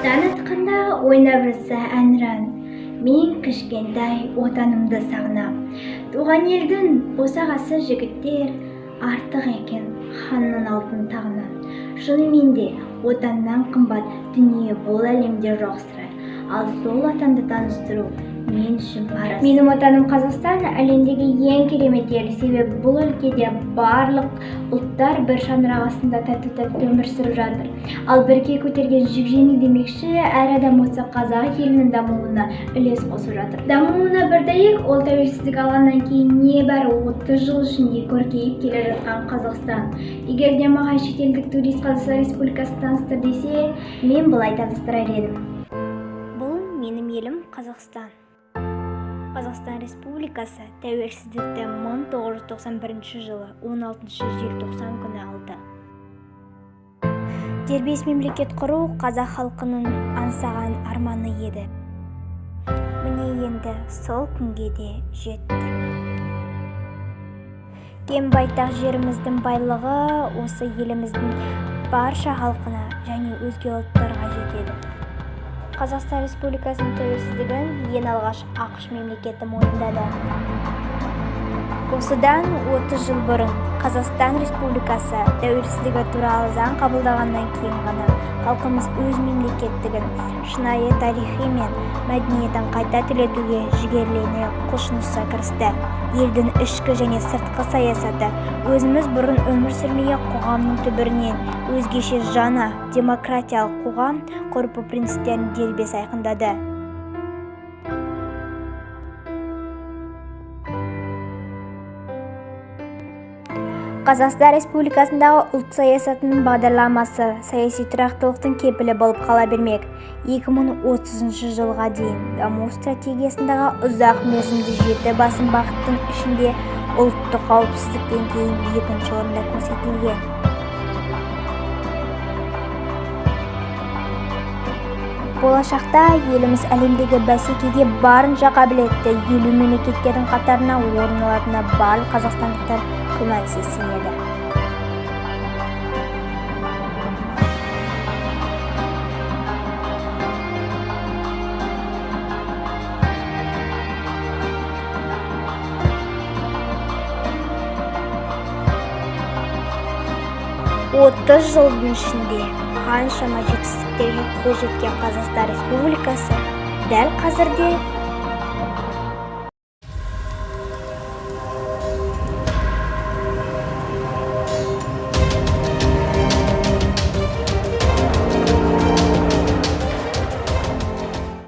Таң атқанда ойнап жатса әнұран, мен кішкентай отанымды сағынам. Туған елдің босағасы жігіттер, артық екен ханның алтын тағынан. Шынымен де отаннан қымбат дүние бұл әлемде жоқ сірә. Ал сол отанды таныстыру мен үшін парыз. Менің отаным Қазақстан әлемдегі ең керемет ел, себебі бұл өлкеде барлық ұлттар бір шаңырақ астында тату-тәтті өмір сүріп жатыр. Ал бірге көтерген жүк жеңіл демекші, әр адам осы қазақ елінің дамуына үлес қосып жатыр. Дамуына бір дәйек, ол тәуелсіздік алғаннан кейін небәрі 30 жыл ішінде көркейіп келе жатқан Қазақстан. Егер де маған шетелдік турист Қазақстан Республикасы таныстыр десе, мен былай таныстырар едім. Бұл менің елім Қазақстан. Қазақстан Республикасы тәуелсіздікті 1991 жылы 16 желтоқсан күні алды. Дербес мемлекет құру қазақ халқының аңсаған арманы еді. Міне енді сол күнге де жеттік. Кең байтақ жеріміздің байлығы осы еліміздің барша халқына және өзге ұлттарға жетеді. Қазақстан Республикасының тәуелсіздігін ең алғаш ақш мемлекеті мойындады. Осыдан 30 жыл бұрын Қазақстан Республикасы тәуелсіздігі туралы заң қабылдағаннан кейін ғана халқымыз өз мемлекеттігін шынайы тарихи мен мәдениетін қайта түлетуге жігерлене құлшынысқа кірісті. Елдің ішкі және сыртқы саясаты өзіміз бұрын өмір сүрмеген қоғамның түбірінен өзгеше жаңа демократиялық қоғам құру принциптерін дербес айқындады. Қазақстан Республикасындағы ұлт саясатының бағдарламасы саяси тұрақтылықтың кепілі болып қала бермек. 2030 жылға дейін даму стратегиясындағы ұзақ мерзімді 7 басым бағыттың ішінде ұлттық қауіпсіздіктен кейін 2-ші орында көрсетілген. Болашақта еліміз әлемдегі бәсекеге барынша қабілетті 50 мемлекеттердің қатарына орын алатынына барлық қазақстандықтар күмәнсіз сенеді. Отыз жылдың ішінде қаншама жетістіктерге қол жеткен Қазақстан Республикасы дәл қазірде